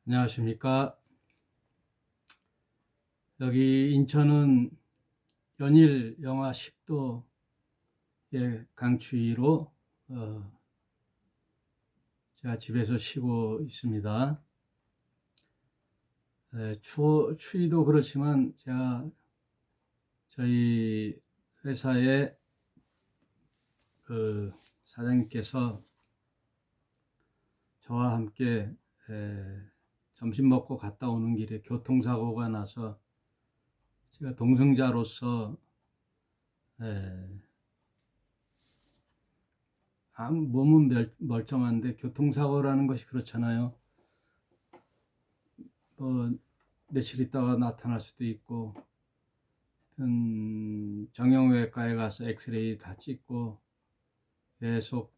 안녕하십니까. 여기 인천은 연일 영하 10도의 강추위로 제가 집에서 쉬고 있습니다. 추위도 그렇지만 제가 저희 회사의 그 사장님께서 저와 함께 점심 먹고 갔다 오는 길에 교통사고가 나서 제가 동승자로서 몸은 멀쩡한데 교통사고라는 것이 그렇잖아요. 뭐 며칠 있다가 나타날 수도 있고, 정형외과에 가서 엑스레이 다 찍고 계속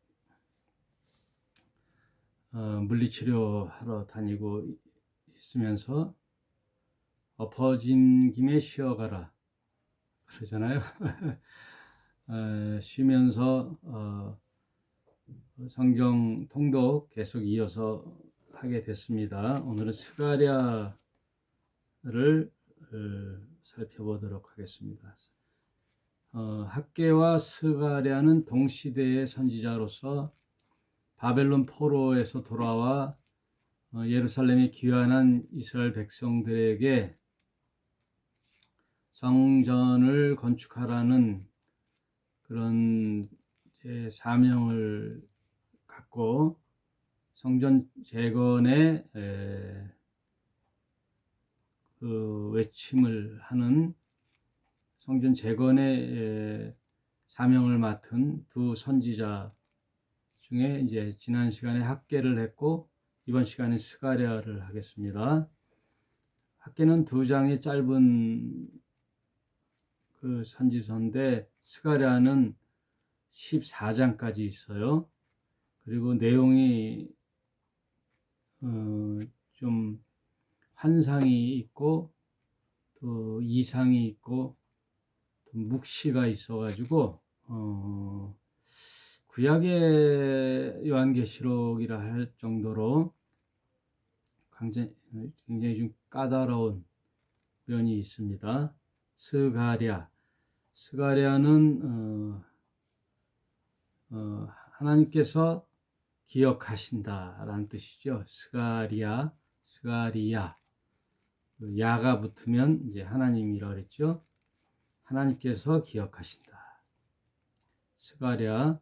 물리치료하러 다니고 있으면서 엎어진 김에 쉬어가라 그러잖아요. 쉬면서 성경 통독 계속 이어서 하게 됐습니다. 오늘은 스가랴를 살펴보도록 하겠습니다. 학개와 스가랴는 동시대의 선지자로서 바벨론 포로에서 돌아와 예루살렘에 귀환한 이스라엘 백성들에게 성전을 건축하라는 그런 사명을 갖고 성전 재건의 그 외침을 하는 성전 재건의 사명을 맡은 두 선지자 중에 이제 지난 시간에 학개를 했고 이번 시간에 스가랴를 하겠습니다. 학개는 두 장의 짧은 그 선지서인데 스가랴는 14장까지 있어요. 그리고 내용이 좀 환상이 있고 또 이상이 있고 또 묵시가 있어가지고 구약의 요한계시록이라 할 정도로 굉장히 좀 까다로운 면이 있습니다. 스가랴는 하나님께서 기억하신다라는 뜻이죠. 스가리야, 야가 붙으면 이제 하나님이라 그랬죠. 하나님께서 기억하신다. 스가랴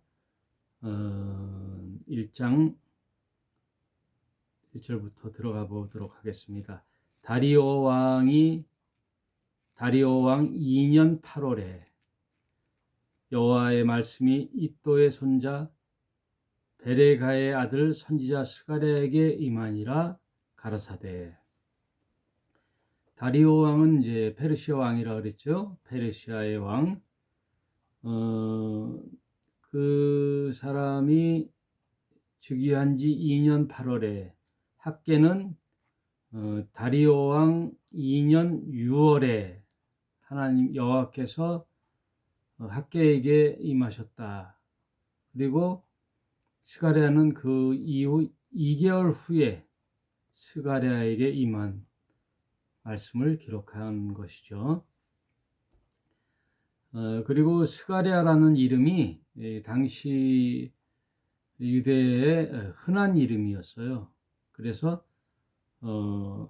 1장 1절부터 들어가 보도록 하겠습니다. 다리오 왕 2년 8월에 여호와의 말씀이 이도의 손자 베레가의 아들 선지자 스가랴에게 임하니라. 가라사대. 다리오 왕은 이제 페르시아 왕이라 그랬죠. 페르시아의 왕. 그 사람이 즉위한 지 2년 8월에 학개는 다리오 왕 2년 6월에 하나님 여호와께서 학개에게 임하셨다. 그리고 스가랴는 그 이후 2개월 후에 스가랴에게 임한 말씀을 기록한 것이죠. 그리고 스가랴라는 이름이 당시 유대의 흔한 이름이었어요. 그래서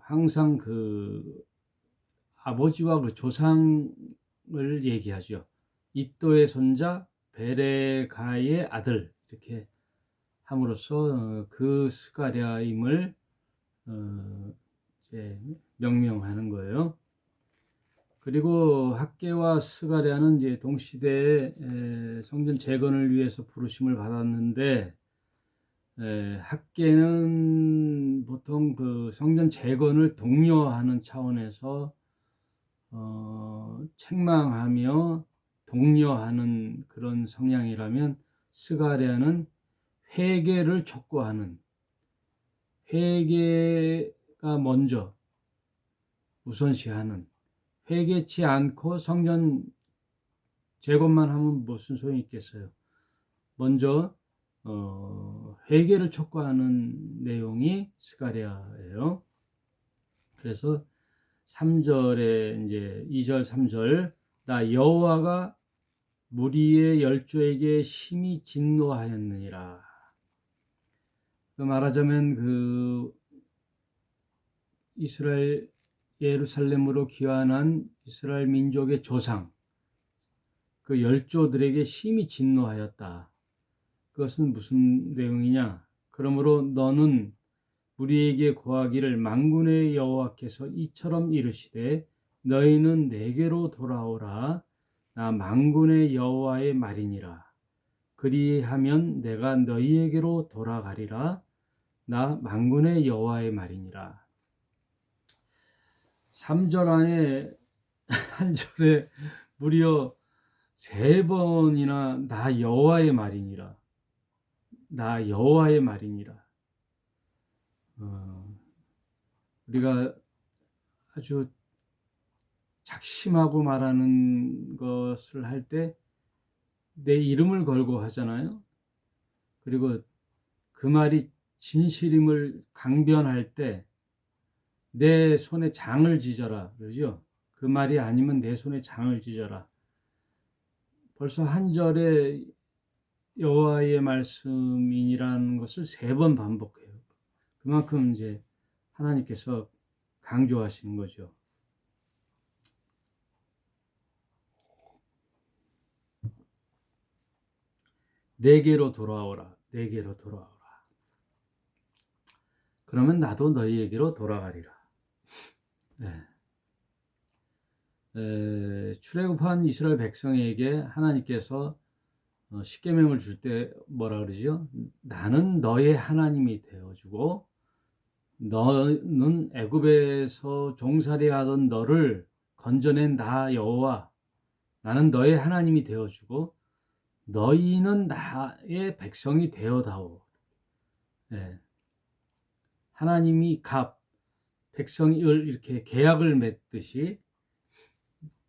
항상 그 아버지와 그 조상을 얘기하죠. 이도의 손자 베레가의 아들 이렇게 함으로써 그 스가랴임을 이제 명명하는 거예요. 그리고 학개와 스가랴는 이제 동시대에 성전 재건을 위해서 부르심을 받았는데 학개는 보통 그 성전 재건을 독려하는 차원에서 책망하며 독려하는 그런 성향이라면 스가랴는 회개를 촉구하는, 회개가 먼저 우선시하는, 회개치 않고 성전 재건만 하면 무슨 소용이 있겠어요. 먼저 회개를 촉구하는 내용이 스가랴예요. 그래서 3절에 이제 2절 3절 나 여호와가 무리의 열조에게 심히 진노하였느니라. 말하자면 그 이스라엘 예루살렘으로 귀환한 이스라엘 민족의 조상 그 열조들에게 심히 진노하였다. 그것은 무슨 내용이냐? 그러므로 너는 우리에게 고하기를 만군의 여호와께서 이처럼 이르시되 너희는 내게로 돌아오라. 나 만군의 여호와의 말이니라. 그리하면 내가 너희에게로 돌아가리라. 나 만군의 여호와의 말이니라. 3절 안에 한 절에 무려 3번이나 나 여호와의 말이니라. 나 여호와의 말이니라. 우리가 아주 작심하고 말하는 것을 할 때 내 이름을 걸고 하잖아요. 그리고 그 말이 진실임을 강변할 때 내 손에 장을 지져라 그러죠. 그 말이 아니면 내 손에 장을 지져라. 벌써 한 절에 여호와의 말씀이라는 것을 3번 반복해요. 그만큼 이제 하나님께서 강조하시는 거죠. 내게로 돌아오라. 내게로 돌아오라. 그러면 나도 너희에게로 돌아가리라. 출애굽한 이스라엘 백성에게 하나님께서 십계명을 줄 때 뭐라 그러죠? 나는 너의 하나님이 되어주고 너는 애굽에서 종살이하던 너를 건져낸 나 여호와 나는 너의 하나님이 되어주고 너희는 나의 백성이 되어다오. 하나님이 백성을 이렇게 계약을 맺듯이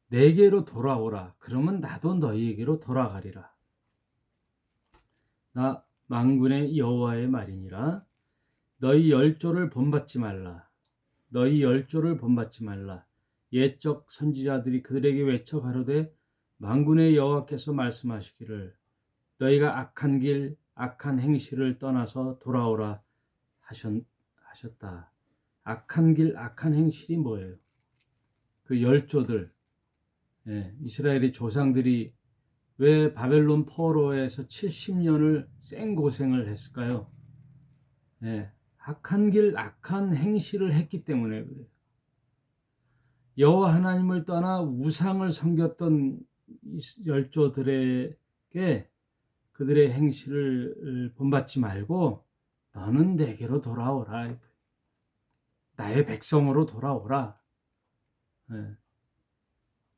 내게로 돌아오라. 그러면 나도 너희에게로 돌아가리라. 나 만군의 여호와의 말이니라. 너희 열조를 본받지 말라. 너희 열조를 본받지 말라. 옛적 선지자들이 그들에게 외쳐 가로되 만군의 여호와께서 말씀하시기를 너희가 악한 길 악한 행실을 떠나서 돌아오라 하셨다. 악한 길 악한 행실이 뭐예요? 그 열조들 이스라엘의 조상들이 왜 바벨론 포로에서 70년을 생고생을 했을까요? 악한 길 악한 행실을 했기 때문에 그래요. 여호와 하나님을 떠나 우상을 섬겼던 열조들에게 그들의 행실을 본받지 말고 너는 내게로 돌아오라. 나의 백성으로 돌아오라.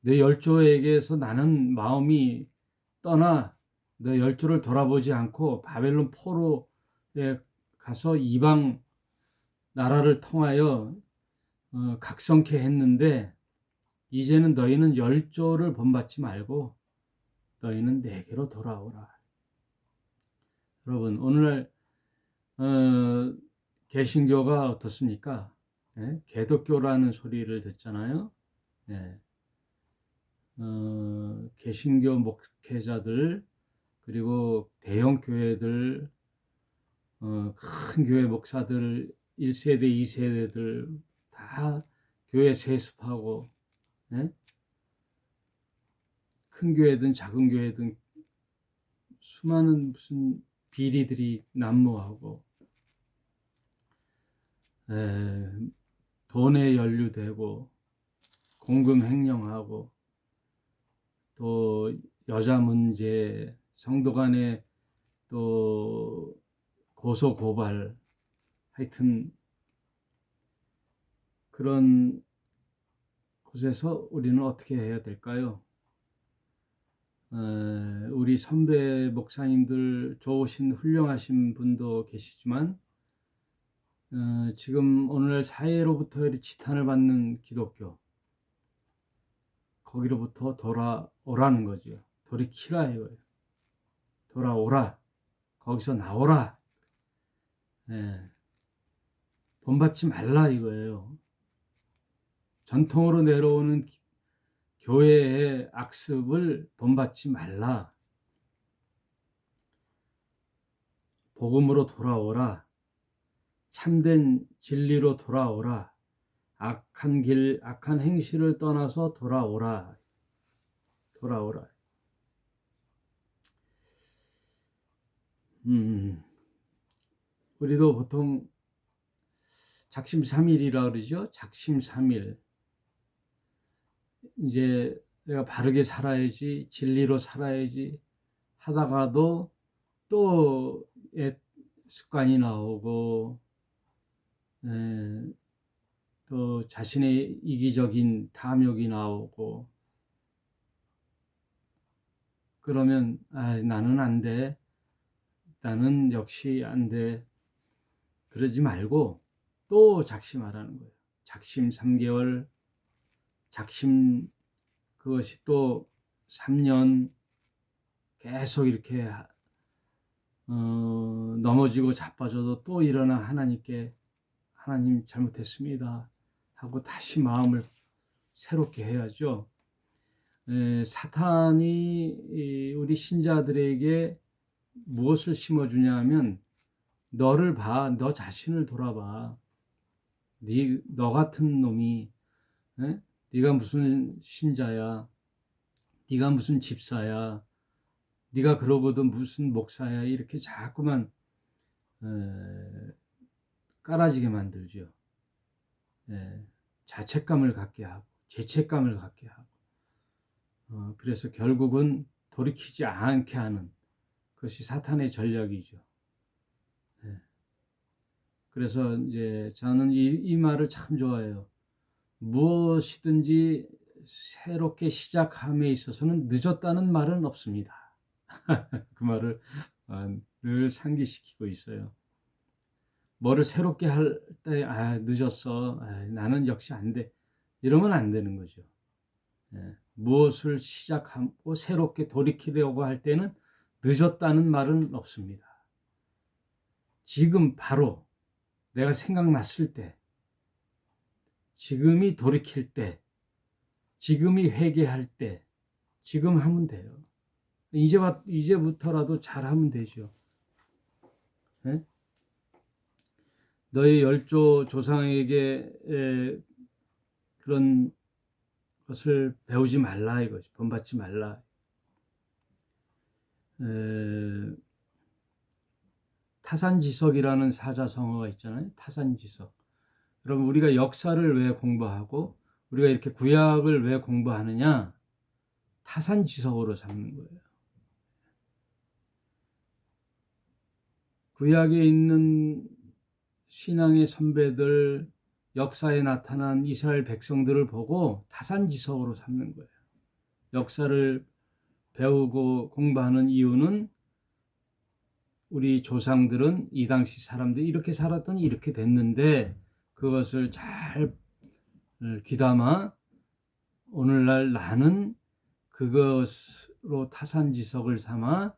내 열조에게서 나는 마음이 떠나 내 열조를 돌아보지 않고 바벨론 포로에 가서 이방 나라를 통하여 각성케 했는데 이제는 너희는 열조를 본받지 말고 너희는 내게로 돌아오라. 여러분 오늘날 개신교가 어떻습니까? 개독교라는 소리를 듣잖아요. 개신교 목회자들 그리고 대형 교회들 큰 교회 목사들 1세대 2세대들 다 교회 세습하고 큰 교회든 작은 교회든 수많은 무슨 비리들이 난무하고 돈에 연루되고 공금 횡령하고 또 여자 문제, 성도 간의 또 고소 고발, 하여튼 그런 곳에서 우리는 어떻게 해야 될까요? 우리 선배 목사님들 좋으신 훌륭하신 분도 계시지만 지금 오늘날 사회로부터 지탄을 받는 기독교 거기로부터 돌아오라는 거죠. 돌이키라 이거예요. 돌아오라. 거기서 나오라. 본받지 말라 이거예요. 전통으로 내려오는 교회의 악습을 본받지 말라. 복음으로 돌아오라. 참된 진리로 돌아오라. 악한 길, 악한 행실을 떠나서 돌아오라. 돌아오라. 우리도 보통 작심삼일이라 그러죠. 작심삼일. 이제 내가 바르게 살아야지, 진리로 살아야지 하다가도 또 옛 습관이 나오고, 또 자신의 이기적인 탐욕이 나오고, 그러면 나는 안 돼. 나는 역시 안 돼. 그러지 말고 또 작심하라는 거예요. 작심 3개월, 작심 그것이 또 3년 계속 이렇게 넘어지고 자빠져도 또 일어나 하나님께 하나님 잘못했습니다 하고 다시 마음을 새롭게 해야죠. 사탄이 우리 신자들에게 무엇을 심어주냐 하면 너를 봐, 너 자신을 돌아봐. 너 같은 놈이 네가 무슨 신자야, 네가 무슨 집사야, 네가 그러고도 무슨 목사야, 이렇게 자꾸만 깔아지게 만들죠. 자책감을 갖게 하고 죄책감을 갖게 하고, 그래서 결국은 돌이키지 않게 하는 그것이 사탄의 전략이죠. 그래서 이제 저는 이 말을 참 좋아해요. 무엇이든지 새롭게 시작함에 있어서는 늦었다는 말은 없습니다. 그 말을 늘 상기시키고 있어요. 뭐를 새롭게 할 때 늦었어. 나는 역시 안 돼. 이러면 안 되는 거죠. 무엇을 시작하고 새롭게 돌이키려고 할 때는 늦었다는 말은 없습니다. 지금 바로 내가 생각났을 때, 지금이 돌이킬 때, 지금이 회개할 때, 지금 하면 돼요. 이제부터라도 잘하면 되죠. 너희 열조 조상에게 그런 것을 배우지 말라 이거지. 본받지 말라. 타산지석이라는 사자성어가 있잖아요. 타산지석. 그럼 우리가 역사를 왜 공부하고 우리가 이렇게 구약을 왜 공부하느냐? 타산지석으로 삼는 거예요. 구약에 있는 신앙의 선배들, 역사에 나타난 이스라엘 백성들을 보고 타산지석으로 삼는 거예요. 역사를 배우고 공부하는 이유는 우리 조상들은 이 당시 사람들이 이렇게 살았더니 이렇게 됐는데 그것을 잘 귀담아 오늘날 나는 그것으로 타산지석을 삼아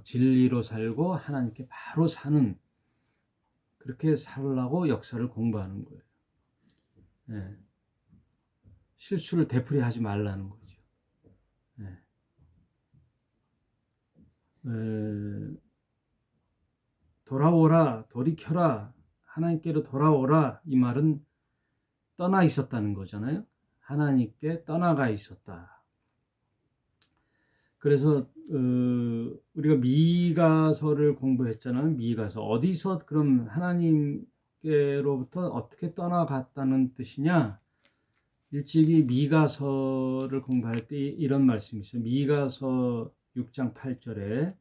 진리로 살고 하나님께 바로 사는, 그렇게 살라고 역사를 공부하는 거예요. 실수를 되풀이하지 말라는 거죠. 돌아오라, 돌이켜라, 하나님께로 돌아오라, 이 말은 떠나 있었다는 거잖아요. 하나님께 떠나가 있었다. 그래서 우리가 미가서를 공부했잖아요. 미가서 어디서 그럼 하나님께로부터 어떻게 떠나갔다는 뜻이냐? 일찍이 미가서를 공부할 때 이런 말씀이 있어요. 미가서 6장 8절에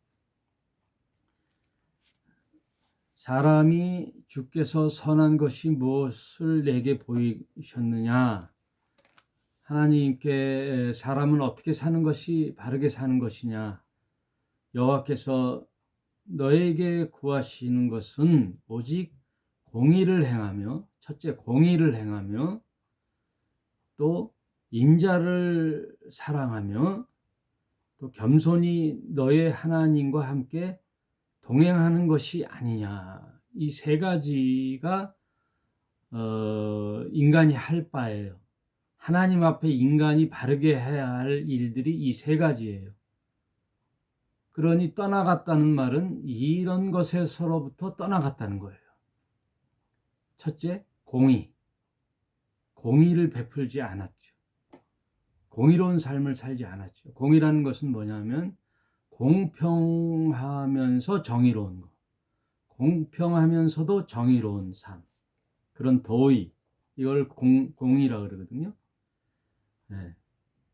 사람이 주께서 선한 것이 무엇을 내게 보이셨느냐? 하나님께 사람은 어떻게 사는 것이 바르게 사는 것이냐? 여호와께서 너에게 구하시는 것은 오직 공의를 행하며, 첫째 공의를 행하며, 또 인자를 사랑하며, 또 겸손히 너의 하나님과 함께 동행하는 것이 아니냐. 이 세 가지가 인간이 할 바예요. 하나님 앞에 인간이 바르게 해야 할 일들이 이 세 가지예요. 그러니 떠나갔다는 말은 이런 것에서로부터 떠나갔다는 거예요. 첫째, 공의. 공의를 베풀지 않았죠. 공의로운 삶을 살지 않았죠. 공의라는 것은 뭐냐면 공평하면서 정의로운 것. 공평하면서도 정의로운 삶. 그런 도의. 이걸 공의라 그러거든요. 네.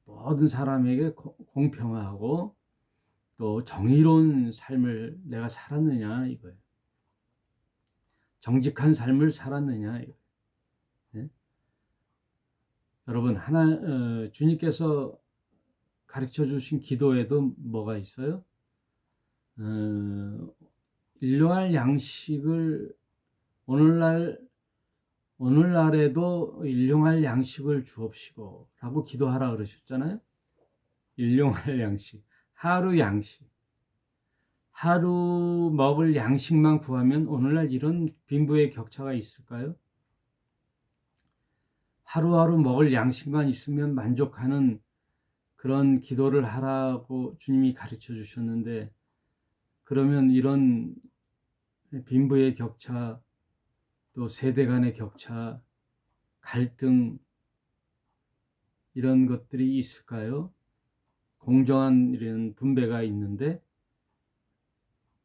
모든 사람에게 공평하고 또 정의로운 삶을 내가 살았느냐 이거예요. 정직한 삶을 살았느냐 이거예요. 네? 여러분 주님께서 가르쳐 주신 기도에도 뭐가 있어요? 일용할 양식을 오늘날에도 일용할 양식을 주옵시고 라고 기도하라 그러셨잖아요. 일용할 양식, 하루 양식. 하루 먹을 양식만 구하면 오늘날 이런 빈부의 격차가 있을까요? 하루하루 먹을 양식만 있으면 만족하는 그런 기도를 하라고 주님이 가르쳐 주셨는데, 그러면 이런 빈부의 격차, 또 세대 간의 격차, 갈등, 이런 것들이 있을까요? 공정한 이런 분배가 있는데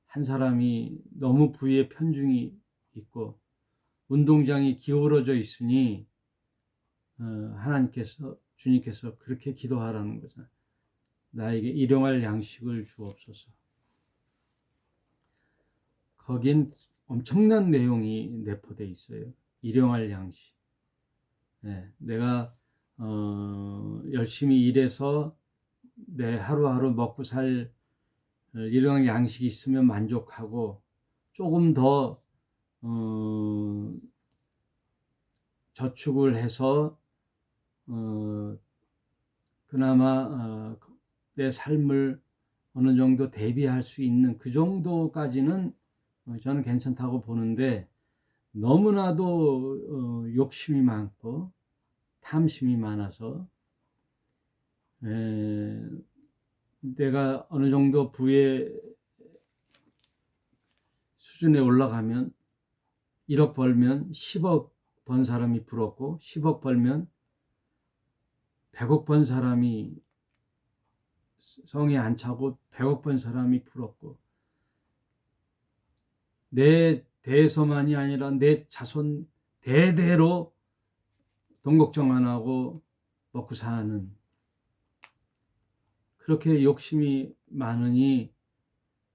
한 사람이 너무 부의 편중이 있고 운동장이 기울어져 있으니 주님께서 그렇게 기도하라는 거잖아요. 나에게 일용할 양식을 주옵소서. 거긴 엄청난 내용이 내포되어 있어요. 일용할 양식. 네, 내가 열심히 일해서 내 하루하루 먹고 살 일용할 양식이 있으면 만족하고 조금 더 저축을 해서 그나마 내 삶을 어느 정도 대비할 수 있는 그 정도까지는 저는 괜찮다고 보는데, 너무나도 욕심이 많고 탐심이 많아서 내가 어느 정도 부의 수준에 올라가면 1억 벌면 10억 번 사람이 부럽고 10억 벌면 100억 번 사람이 성에 안 차고 100억 번 사람이 부럽고, 내 대에서만이 아니라 내 자손 대대로 돈 걱정 안 하고 먹고 사는, 그렇게 욕심이 많으니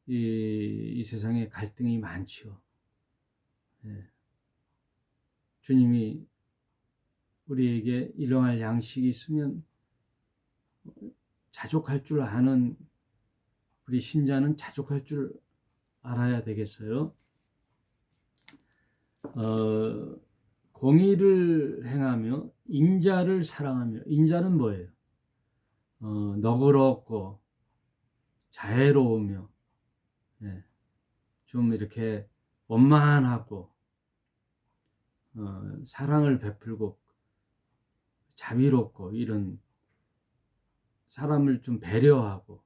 이 세상에 갈등이 많죠. 네. 주님이 우리에게 일용할 양식이 있으면 자족할 줄 아는 우리 신자는 자족할 줄 알아야 되겠어요. 공의를 행하며 인자를 사랑하며. 인자는 뭐예요? 너그럽고 자애로우며, 네, 좀 이렇게 원만하고 사랑을 베풀고 자비롭고, 이런 사람을 좀 배려하고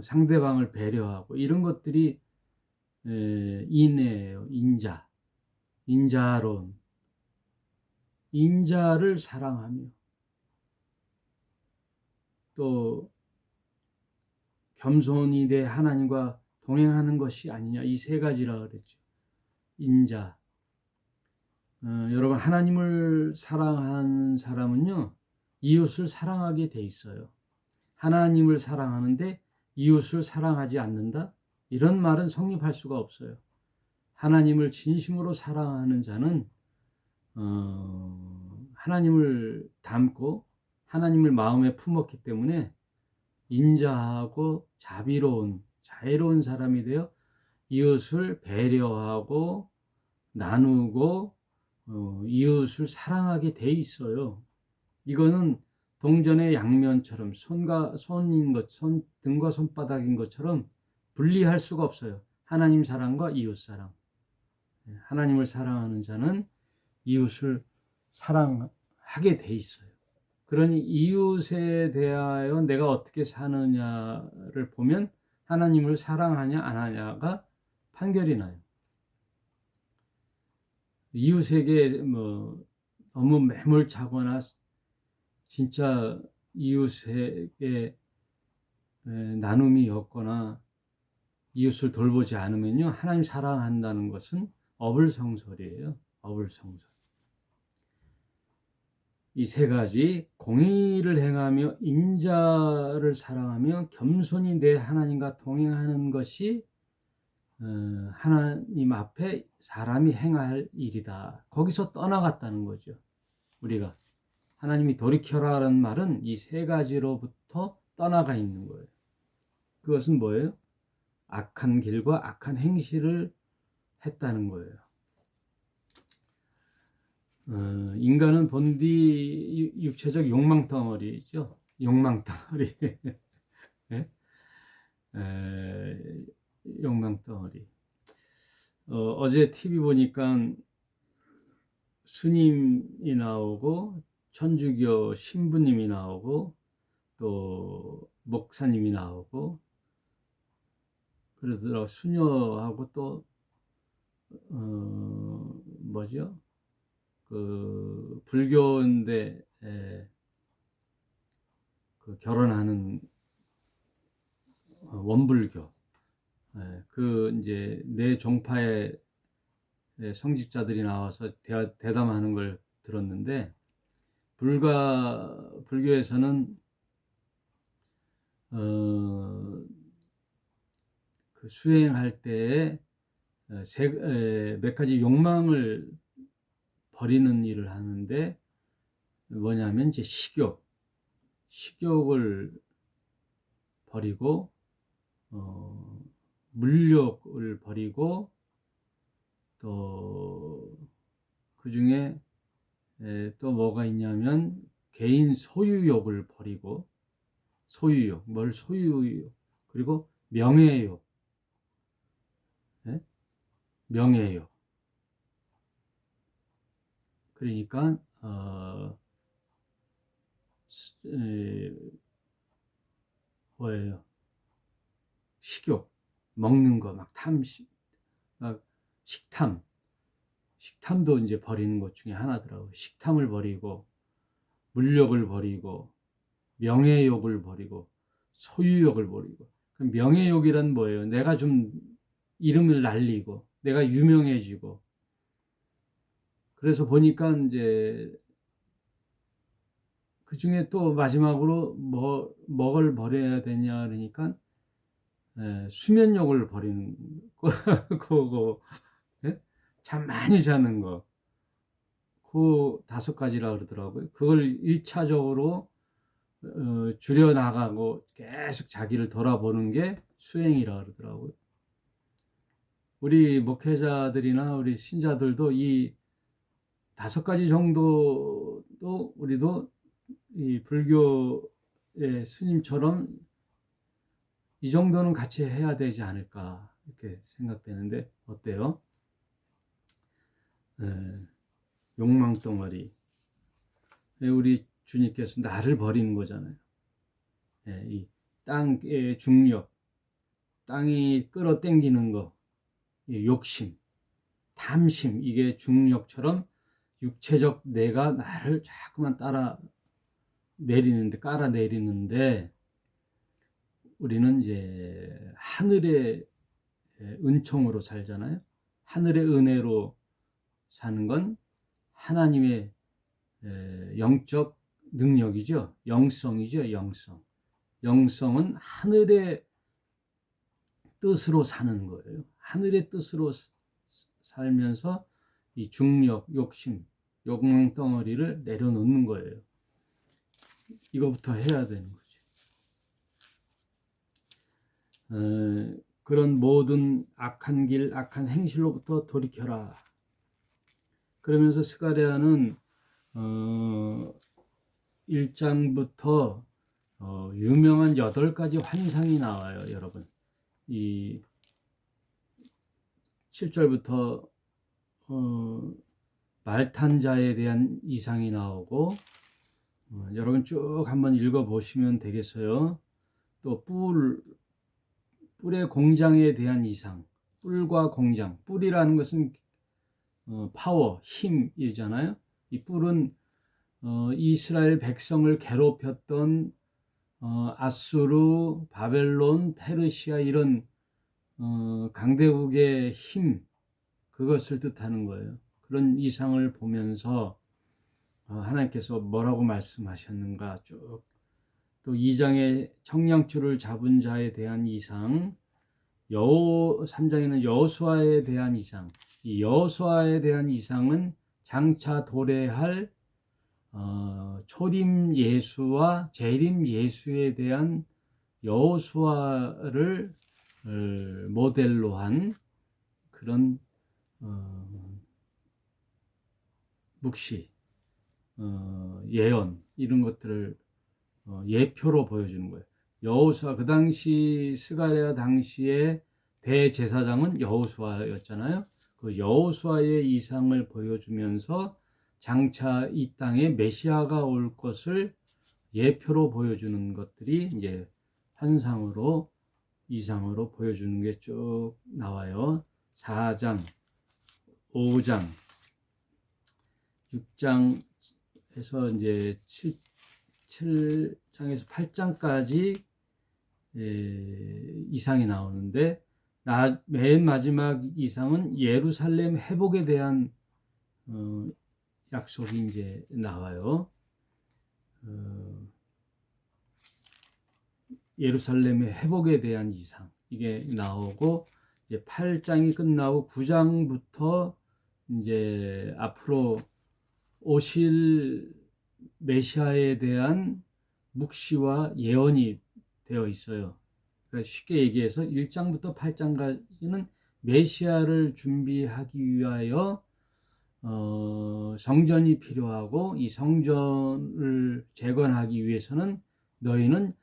상대방을 배려하고, 이런 것들이 인애예요. 인자론. 인자를 사랑하며 또 겸손히 내 하나님과 동행하는 것이 아니냐, 이 세 가지라 그랬죠. 인자. 여러분, 하나님을 사랑한 사람은요, 이웃을 사랑하게 돼 있어요. 하나님을 사랑하는데 이웃을 사랑하지 않는다? 이런 말은 성립할 수가 없어요. 하나님을 진심으로 사랑하는 자는 하나님을 닮고 하나님을 마음에 품었기 때문에 인자하고 자애로운 사람이 되어 이웃을 배려하고 나누고 이웃을 사랑하게 돼 있어요. 이거는 동전의 양면처럼 등과 손바닥인 것처럼 분리할 수가 없어요. 하나님 사랑과 이웃 사랑. 하나님을 사랑하는 자는 이웃을 사랑할 하게 돼 있어요. 그러니 이웃에 대하여 내가 어떻게 사느냐를 보면 하나님을 사랑하냐 안 하냐가 판결이 나요. 이웃에게 뭐 너무 매몰차거나 진짜 이웃에게 나눔이 없거나 이웃을 돌보지 않으면요, 하나님 사랑한다는 것은 어불성설이에요. 어불성설. 이 세 가지, 공의를 행하며 인자를 사랑하며 겸손히 내 하나님과 동행하는 것이 하나님 앞에 사람이 행할 일이다. 거기서 떠나갔다는 거죠. 우리가 하나님이 돌이켜라라는 말은 이 세 가지로부터 떠나가 있는 거예요. 그것은 뭐예요? 악한 길과 악한 행실을 했다는 거예요. 인간은 본디 육체적 욕망 덩어리죠. 욕망 덩어리. 네? 욕망 덩어리. 어제 TV 보니까 스님이 나오고 천주교 신부님이 나오고 또 목사님이 나오고 그러더라고. 수녀하고 또 뭐죠? 그 불교인데 그 결혼하는 원불교, 그 이제 내 종파의 성직자들이 나와서 대담하는 걸 들었는데, 불교에서는 그 수행할 때에 몇 가지 욕망을 버리는 일을 하는데, 뭐냐면 이제 식욕을 버리고 물욕을 버리고 또 그 중에 또 뭐가 있냐면 개인 소유욕을 버리고, 소유욕, 뭘 소유욕, 그리고 명예욕, 명예욕. 그러니까 뭐예요? 식욕, 먹는 거, 막 막 식탐도 이제 버리는 것 중에 하나더라고요. 식탐을 버리고, 물욕을 버리고, 명예욕을 버리고, 소유욕을 버리고. 그럼 명예욕이란 뭐예요? 내가 좀 이름을 날리고, 내가 유명해지고. 그래서 보니까 이제 그 중에 또 마지막으로 뭐를 버려야 되냐 그러니까 수면욕을 버리는 거고, 잠 많이 자는 거, 그 5가지라 그러더라고요. 그걸 1차적으로 줄여 나가고 계속 자기를 돌아보는 게 수행이라 그러더라고요. 우리 목회자들이나 우리 신자들도 이 5가지 정도도 우리도 이 불교의 스님처럼 이 정도는 같이 해야 되지 않을까 이렇게 생각되는데 어때요? 욕망덩어리. 우리 주님께서 나를 버리는 거잖아요. 이 땅의 중력, 땅이 끌어당기는 거, 욕심, 탐심, 이게 중력처럼 육체적 내가 나를 자꾸만 깔아내리는데 우리는 이제 하늘의 은총으로 살잖아요. 하늘의 은혜로 사는 건 하나님의 영적 능력이죠. 영성이죠. 영성은 하늘의 뜻으로 사는 거예요. 하늘의 뜻으로 살면서 이 중력, 욕심, 욕망 덩어리를 내려놓는 거예요. 이거부터 해야 되는 거죠. 그런 모든 악한 길, 악한 행실로부터 돌이켜라. 그러면서 스가랴는 1장부터 유명한 8가지 환상이 나와요, 여러분. 이 7절부터 말탄 자에 대한 이상이 나오고 여러분 쭉 한번 읽어보시면 되겠어요. 또 뿔의 공장에 대한 이상, 뿔과 공장, 뿔이라는 것은 파워, 힘이잖아요. 이 뿔은 이스라엘 백성을 괴롭혔던 아수르, 바벨론, 페르시아 이런 강대국의 힘, 그것을 뜻하는 거예요. 그런 이상을 보면서 하나님께서 뭐라고 말씀하셨는가 쭉, 또 2장의 청량줄을 잡은 자에 대한 이상, 3장에는 여호수아에 대한 이상, 이 여호수아에 대한 이상은 장차 도래할 초림 예수와 재림 예수에 대한 여호수아를 모델로 한 그런 묵시, 예언 이런 것들을 예표로 보여주는 거예요. 여호수아, 그 당시 스가랴 당시의 대제사장은 여호수아였잖아요. 그 여호수아의 이상을 보여주면서 장차 이 땅에 메시아가 올 것을 예표로 보여주는 것들이 이제 환상으로, 이상으로 보여주는 게 쭉 나와요. 4장, 5장, 6장에서 이제 7장에서 8장까지 이상이 나오는데, 맨 마지막 이상은 예루살렘 회복에 대한 약속이 이제 나와요. 예루살렘의 회복에 대한 이상, 이게 나오고, 이제 8장이 끝나고 9장부터 이제 앞으로 오실 메시아에 대한 묵시와 예언이 되어 있어요. 그러니까 쉽게 얘기해서 1장부터 8장까지는 메시아를 준비하기 위하여 성전이 필요하고, 이 성전을 재건하기 위해서는 너희는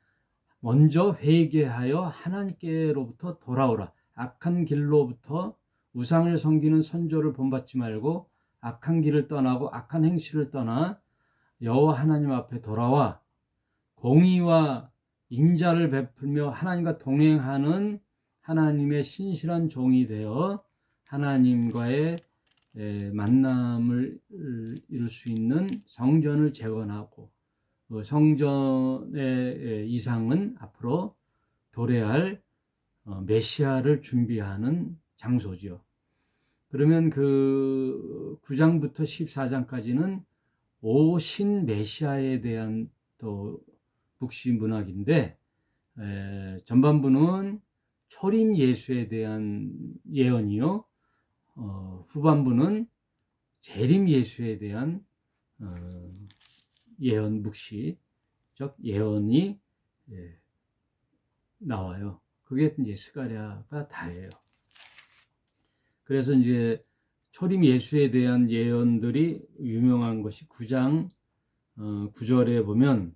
먼저 회개하여 하나님께로부터 돌아오라. 악한 길로부터, 우상을 섬기는 선조를 본받지 말고 악한 길을 떠나고 악한 행실을 떠나 여호와 하나님 앞에 돌아와 공의와 인자를 베풀며 하나님과 동행하는 하나님의 신실한 종이 되어 하나님과의 만남을 이룰 수 있는 성전을 재건하고, 성전의 이상은 앞으로 도래할 메시아를 준비하는 장소죠. 그러면 그 9장부터 14장까지는 오신 메시아에 대한 또 묵시 문학인데, 전반부는 초림 예수에 대한 예언이요, 후반부는 재림 예수에 대한 예언 묵시, 즉 예언이 나와요. 그게 이제 스가랴가 다예요. 그래서 이제 초림 예수에 대한 예언들이 유명한 것이 9장 9절에 보면,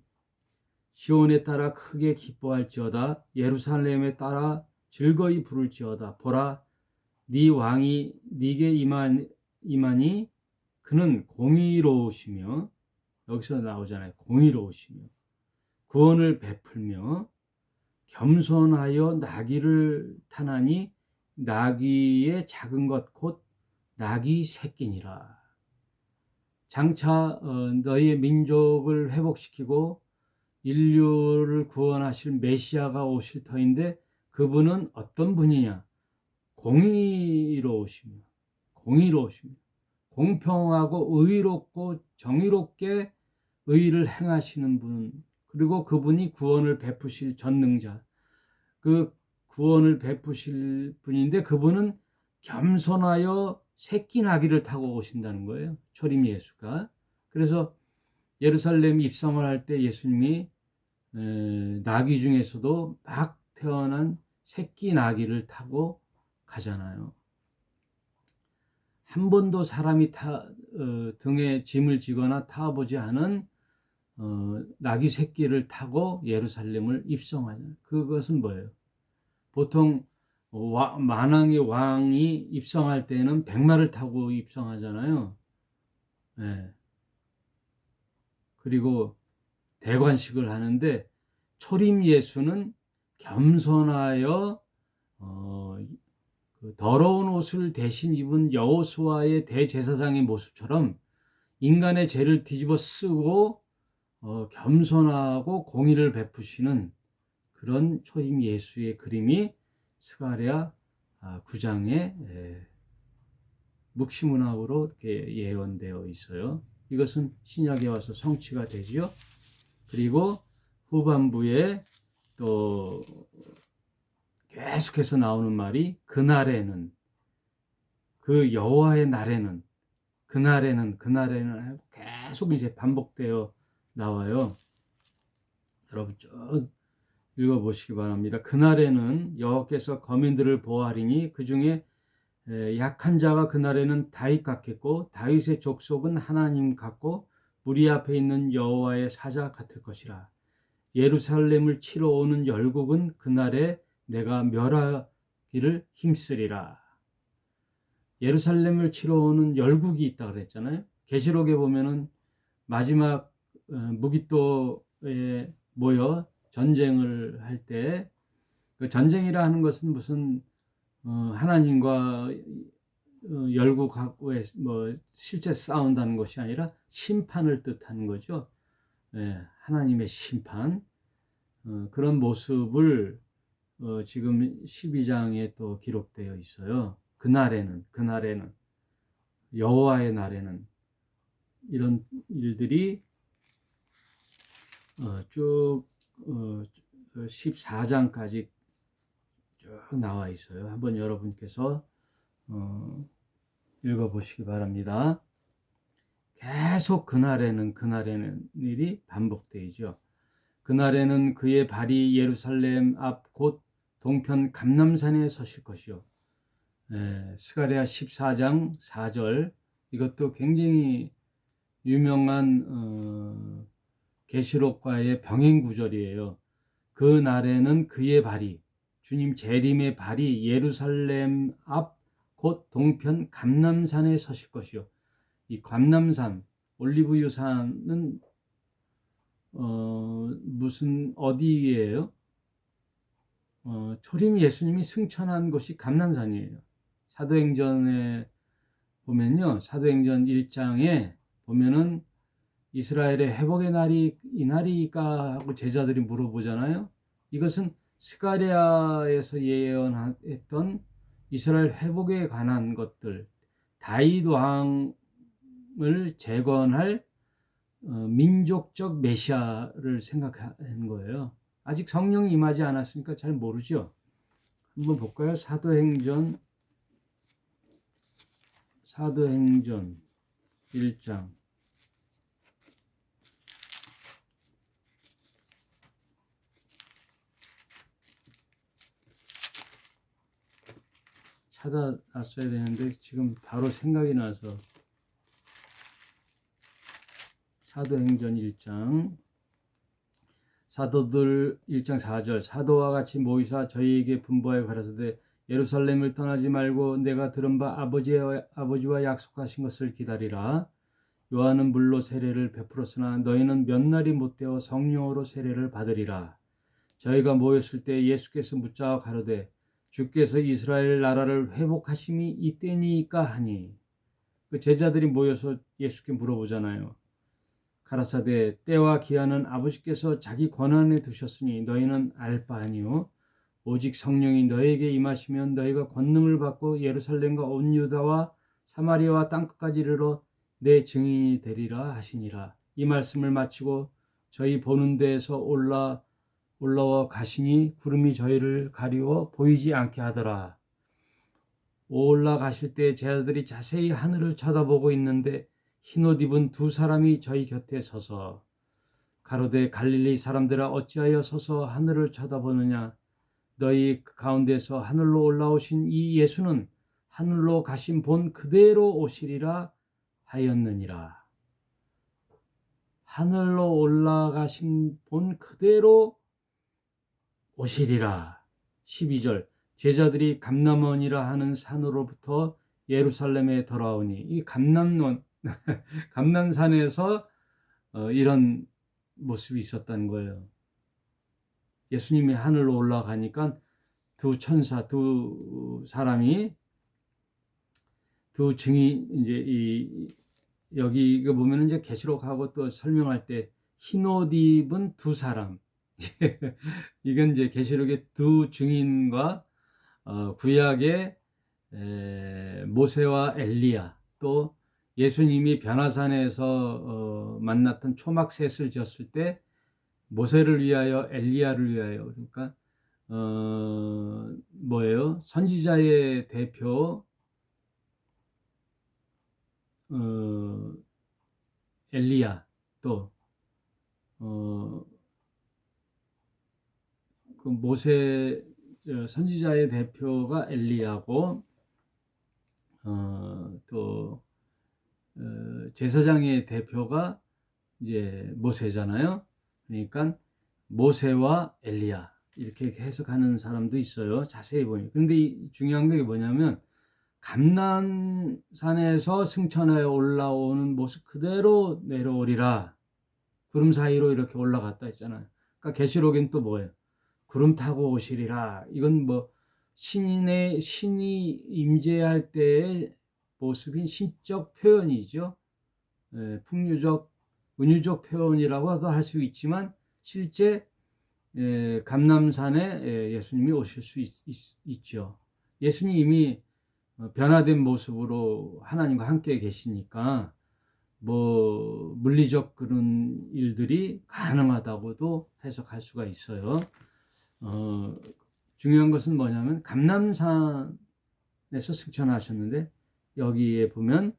시온에 따라 크게 기뻐할지어다, 예루살렘에 따라 즐거이 부를지어다. 보라, 네 왕이 네게 임하니 그는 공의로우시며, 여기서 나오잖아요. 공의로우시며 구원을 베풀며 겸손하여 나귀를 타나니 나귀의 작은 것 곧 나귀 새끼니라. 장차 너희의 민족을 회복시키고 인류를 구원하실 메시아가 오실 터인데, 그분은 어떤 분이냐? 공의로우시며 공평하고 의롭고 정의롭게 의를 행하시는 분, 그리고 그분이 구원을 베푸실 전능자, 그 구원을 베푸실 분인데 그분은 겸손하여 새끼 나귀를 타고 오신다는 거예요. 초림 예수가. 그래서 예루살렘 입성을 할 때 예수님이 나귀 중에서도 막 태어난 새끼 나귀를 타고 가잖아요. 한 번도 사람이 등에 짐을 지거나 타보지 않은 나귀 새끼를 타고 예루살렘을 입성하잖아요. 그것은 뭐예요? 보통 만왕의 왕이 입성할 때는 백마를 타고 입성하잖아요. 예. 그리고 대관식을 하는데 초림 예수는 겸손하여 그 더러운 옷을 대신 입은 여호수아의 대제사장의 모습처럼 인간의 죄를 뒤집어 쓰고 겸손하고 공의를 베푸시는 그런 초림 예수의 그림이 스가랴 9장에 묵시문학으로 이렇게 예언되어 있어요. 이것은 신약에 와서 성취가 되지요. 그리고 후반부에 또 계속해서 나오는 말이 그날에는, 그 여호와의 날에는, 그날에는 계속 이제 반복되어 나와요. 여러분 쭉 읽어보시기 바랍니다. 그날에는 여호와께서 거민들을 보호하리니 그 중에 약한 자가 그날에는 다윗 같겠고 다윗의 족속은 하나님 같고 무리 앞에 있는 여호와의 사자 같을 것이라. 예루살렘을 치러 오는 열국은 그날에 내가 멸하기를 힘쓰리라. 예루살렘을 치러 오는 열국이 있다 그랬잖아요. 계시록에 보면은 마지막 무기또에 모여 전쟁을 할 때, 그 전쟁이라 하는 것은 무슨 하나님과 열국하고 뭐 실제 싸운다는 것이 아니라 심판을 뜻하는 거죠. 하나님의 심판, 그런 모습을 지금 12장에 또 기록되어 있어요. 그날에는 여호와의 날에는 이런 일들이 쭉 14장까지 쭉 나와 있어요. 한번 여러분께서 읽어보시기 바랍니다. 계속 그날에는 일이 반복되죠. 그날에는 그의 발이 예루살렘 앞 곧 동편 감람산에 서실 것이요. 스가랴 14장 4절, 이것도 굉장히 유명한 계시록과의 병행 구절이에요. 그 날에는 그의 발이, 주님 재림의 발이 예루살렘 앞 곧 동편 감람산에 서실 것이요. 이 감람산, 올리브유 산은 무슨 어디예요? 초림 예수님이 승천한 곳이 감람산이에요. 사도행전에 보면요, 사도행전 1장에 보면은 이스라엘의 회복의 날이 이 날이까 하고 제자들이 물어보잖아요. 이것은 스가랴에서 예언했던 이스라엘 회복에 관한 것들, 다윗 왕을 재건할 민족적 메시아를 생각하는 거예요. 아직 성령이 임하지 않았으니까 잘 모르죠. 한번 볼까요? 사도행전 1장. 찾아놨어야 되는데 지금 바로 생각이 나서. 사도행전 1장, 사도들 1장 4절, 사도와 같이 모이사 저희에게 분부하여 가라사대 예루살렘을 떠나지 말고 내가 들은 바 아버지와 약속하신 것을 기다리라. 요한은 물로 세례를 베풀었으나 너희는 몇 날이 못되어 성령으로 세례를 받으리라. 저희가 모였을 때 예수께서 묻자 가로되 주께서 이스라엘 나라를 회복하심이 이때니까 하니. 그 제자들이 모여서 예수께 물어보잖아요. 가라사대 때와 기한은 아버지께서 자기 권한에 두셨으니 너희는 알 바 아니요 오직 성령이 너희에게 임하시면 너희가 권능을 받고 예루살렘과 온 유다와 사마리아와 땅끝까지 이르러 내 증인이 되리라 하시니라. 이 말씀을 마치고 저희 보는 데에서 올라와 가시니 구름이 저희를 가리워 보이지 않게 하더라. 올라가실 때 제자들이 자세히 하늘을 쳐다보고 있는데 흰옷 입은 두 사람이 저희 곁에 서서 가로되 갈릴리 사람들아 어찌하여 서서 하늘을 쳐다보느냐. 너희 가운데서 하늘로 올라오신 이 예수는 하늘로 가신 본 그대로 오시리라 하였느니라. 하늘로 올라가신 본 그대로 오시리라. 12절, 제자들이 감람원이라 하는 산으로부터 예루살렘에 돌아오니, 이 감람원, 감난산에서 이런 모습이 있었다는 거예요. 예수님이 하늘로 올라가니까 두 천사, 두 사람이, 두 증인, 이제 여기 이거 보면 이제 계시록하고 또 설명할 때 흰 옷 입은 두 사람. 이건 이제 계시록의 두 증인과 구약의 모세와 엘리야, 또 예수님이 변화산에서 만났던 초막셋을 지었을 때 모세를 위하여 엘리야를 위하여, 그러니까 뭐예요? 선지자의 대표 엘리야, 또 그 모세 선지자의 대표가 엘리야고, 또 제사장의 대표가 이제 모세잖아요. 그러니까 모세와 엘리야 이렇게 해석하는 사람도 있어요. 자세히 보니. 그런데 중요한 게 뭐냐면 감난산에서 승천하여 올라오는 모습 그대로 내려오리라. 구름 사이로 이렇게 올라갔다 했잖아요. 그러니까 계시록엔 또 뭐예요? 구름 타고 오시리라. 이건 뭐 신이 임재할 때의 모습인 신적 표현이죠. 풍류적, 은유적 표현이라고도 할 수 있지만 실제 감람산에 예수님이 오실 수 있죠. 예수님이 변화된 모습으로 하나님과 함께 계시니까 뭐 물리적 그런 일들이 가능하다고도 해석할 수가 있어요. 중요한 것은 뭐냐면 감람산에서 승천하셨는데 여기에 보면